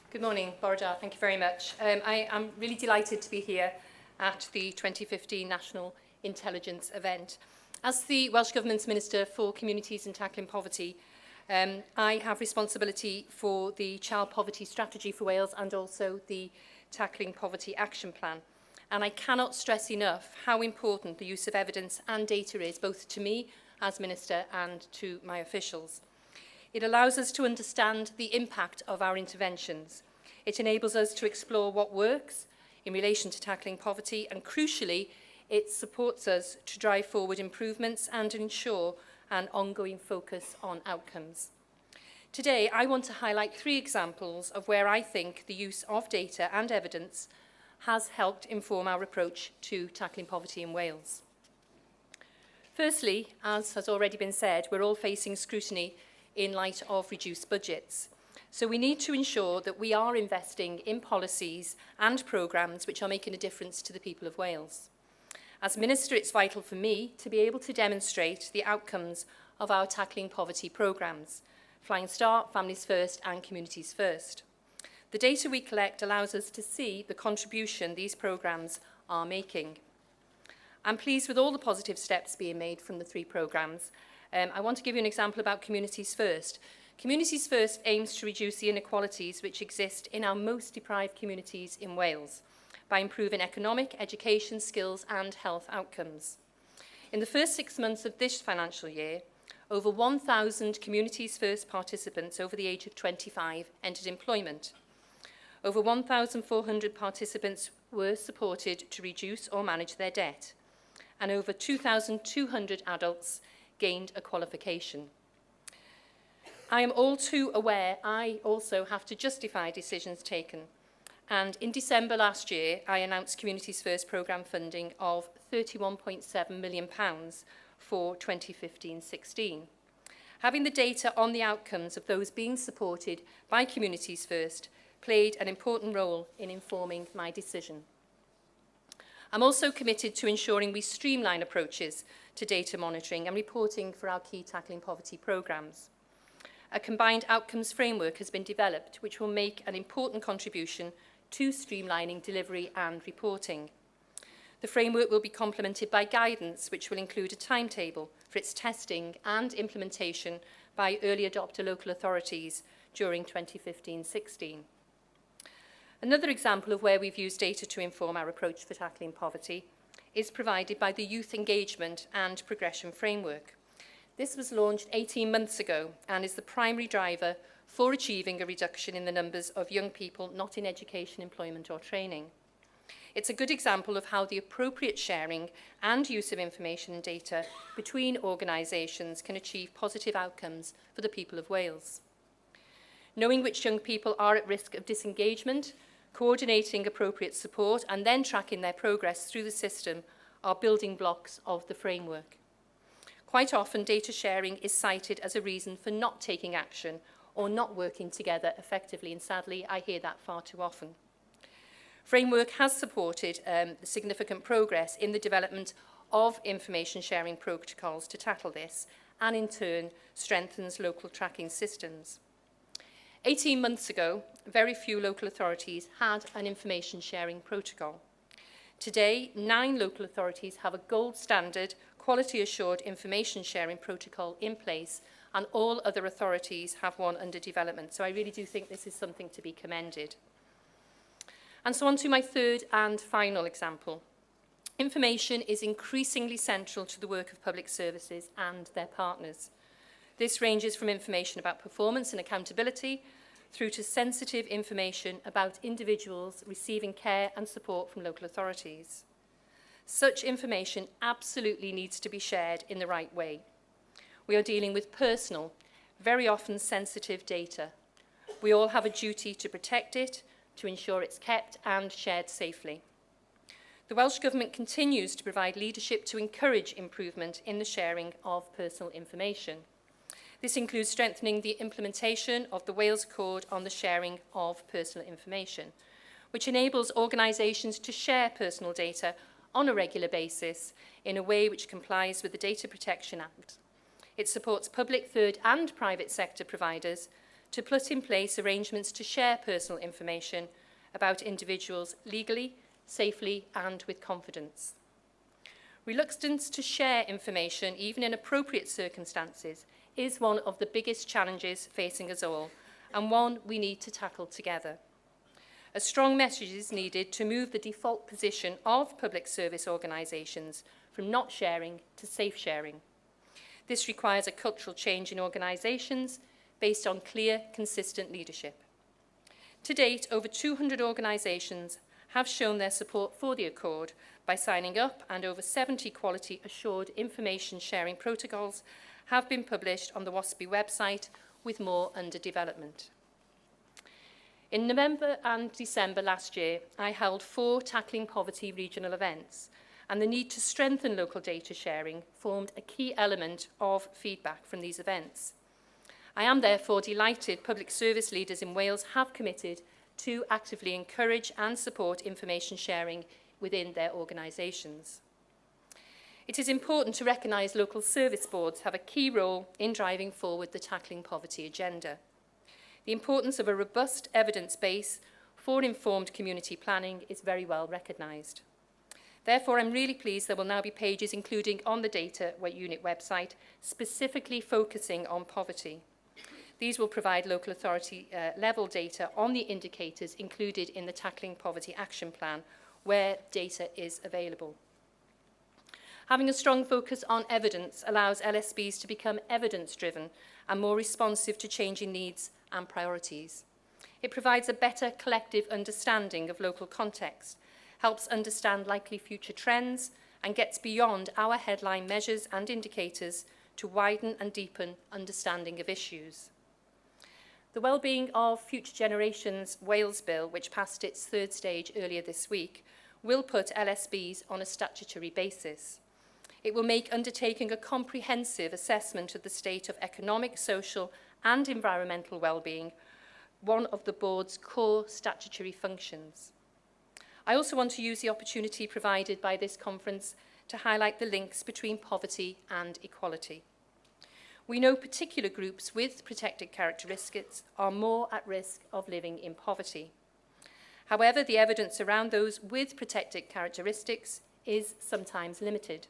Good morning, Borough. Thank you very much. I am really delighted to be here at the 2015 National Intelligence event. As the Welsh Government's Minister for Communities and Tackling Poverty, I have responsibility for the Child Poverty Strategy for Wales and also the Tackling Poverty Action Plan. And I cannot stress enough how important the use of evidence and data is, both to me as Minister and to my officials. It allows us to understand the impact of our interventions. It enables us to explore what works in relation to tackling poverty, and crucially, it supports us to drive forward improvements and ensure an ongoing focus on outcomes. Today, I want to highlight 3 examples of where I think the use of data and evidence has helped inform our approach to tackling poverty in Wales. Firstly, as has already been said, we're all facing scrutiny in light of reduced budgets. So we need to ensure that we are investing in policies and programmes which are making a difference to the people of Wales. As Minister, it's vital for me to be able to demonstrate the outcomes of our tackling poverty programmes, Flying Start, Families First and Communities First. The data we collect allows us to see the contribution these programmes are making. I'm pleased with all the positive steps being made from the 3 programmes. I want to give you an example about Communities First. Communities First aims to reduce the inequalities which exist in our most deprived communities in Wales by improving economic, education, skills and health outcomes. In the first 6 months of this financial year, over 1,000 Communities First participants over the age of 25 entered employment. Over 1,400 participants were supported to reduce or manage their debt, and over 2,200 adults gained a qualification. I am all too aware I also have to justify decisions taken, and in December last year I announced Communities First programme funding of £31.7 million for 2015-16. Having the data on the outcomes of those being supported by Communities First played an important role in informing my decision. I'm also committed to ensuring we streamline approaches to data monitoring and reporting for our key tackling poverty programmes. A combined outcomes framework has been developed which will make an important contribution to streamlining delivery and reporting. The framework will be complemented by guidance which will include a timetable for its testing and implementation by early adopter local authorities during 2015-16. Another example of where we've used data to inform our approach for tackling poverty is provided by the Youth Engagement and Progression Framework. This was launched 18 months ago and is the primary driver for achieving a reduction in the numbers of young people not in education, employment or training. It's a good example of how the appropriate sharing and use of information and data between organisations can achieve positive outcomes for the people of Wales. Knowing which young people are at risk of disengagement, coordinating appropriate support and then tracking their progress through the system are building blocks of the framework. Quite often, data sharing is cited as a reason for not taking action or not working together effectively, and sadly, I hear that far too often. Framework has supported significant progress in the development of information sharing protocols to tackle this, and in turn strengthens local tracking systems. 18 months ago, very few local authorities had an information sharing protocol. Today, 9 local authorities have a gold standard, quality assured information sharing protocol in place, and all other authorities have one under development. So I really do think this is something to be commended. And so on to my third and final example. Information is increasingly central to the work of public services and their partners. This ranges from information about performance and accountability through to sensitive information about individuals receiving care and support from local authorities. Such information absolutely needs to be shared in the right way. We are dealing with personal, very often sensitive data. We all have a duty to protect it, to ensure it's kept and shared safely. The Welsh Government continues to provide leadership to encourage improvement in the sharing of personal information. This includes strengthening the implementation of the Wales Accord on the sharing of personal information, which enables organisations to share personal data on a regular basis in a way which complies with the Data Protection Act. It supports public, third and private sector providers to put in place arrangements to share personal information about individuals legally, safely and with confidence. Reluctance to share information, even in appropriate circumstances, is one of the biggest challenges facing us all, and one we need to tackle together. A strong message is needed to move the default position of public service organisations from not sharing to safe sharing. This requires a cultural change in organisations based on clear, consistent leadership. To date, over 200 organisations have shown their support for the Accord by signing up, and over 70 quality assured information sharing protocols have been published on the WASPI website, with more under development. In November and December last year, I held 4 Tackling Poverty regional events, and the need to strengthen local data sharing formed a key element of feedback from these events. I am therefore delighted public service leaders in Wales have committed to actively encourage and support information sharing within their organisations. It is important to recognise local service boards have a key role in driving forward the Tackling Poverty agenda. The importance of a robust evidence base for informed community planning is very well recognised. Therefore, I'm really pleased there will now be pages including on the data unit website specifically focusing on poverty. These will provide local authority level data on the indicators included in the Tackling Poverty Action Plan, where data is available. Having a strong focus on evidence allows LSBs to become evidence-driven and more responsive to changing needs and priorities. It provides a better collective understanding of local context, helps understand likely future trends, and gets beyond our headline measures and indicators to widen and deepen understanding of issues. The Wellbeing of Future Generations Wales Bill, which passed its 3rd stage earlier this week, will put LSBs on a statutory basis. It will make undertaking a comprehensive assessment of the state of economic, social and environmental well-being one of the board's core statutory functions. I also want to use the opportunity provided by this conference to highlight the links between poverty and equality. We know particular groups with protected characteristics are more at risk of living in poverty. However, the evidence around those with protected characteristics is sometimes limited.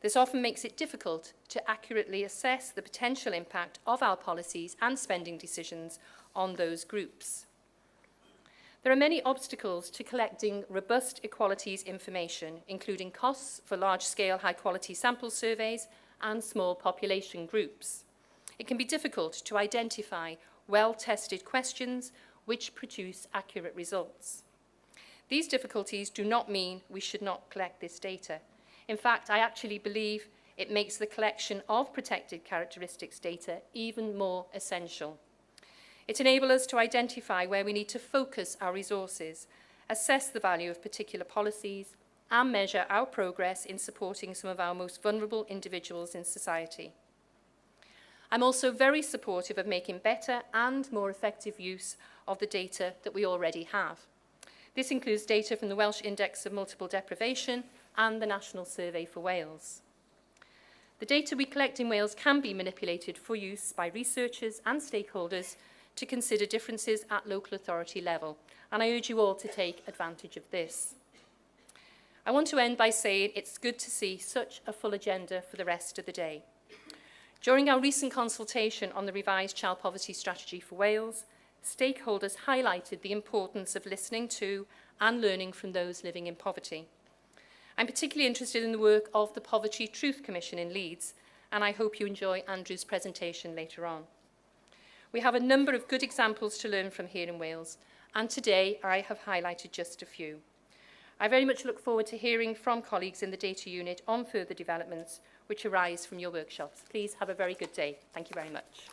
This often makes it difficult to accurately assess the potential impact of our policies and spending decisions on those groups. There are many obstacles to collecting robust equalities information, including costs for large-scale, high-quality sample surveys and small population groups. It can be difficult to identify well-tested questions which produce accurate results. These difficulties do not mean we should not collect this data. In fact, I actually believe it makes the collection of protected characteristics data even more essential. It enables us to identify where we need to focus our resources, assess the value of particular policies, and measure our progress in supporting some of our most vulnerable individuals in society. I'm also very supportive of making better and more effective use of the data that we already have. This includes data from the Welsh Index of Multiple Deprivation and the National Survey for Wales. The data we collect in Wales can be manipulated for use by researchers and stakeholders to consider differences at local authority level, and I urge you all to take advantage of this. I want to end by saying it's good to see such a full agenda for the rest of the day. During our recent consultation on the revised child poverty strategy for Wales, stakeholders highlighted the importance of listening to and learning from those living in poverty. I'm particularly interested in the work of the Poverty Truth Commission in Leeds, and I hope you enjoy Andrew's presentation later on. We have a number of good examples to learn from here in Wales, and today I have highlighted just a few. I very much look forward to hearing from colleagues in the data unit on further developments which arise from your workshops. Please have a very good day. Thank you very much.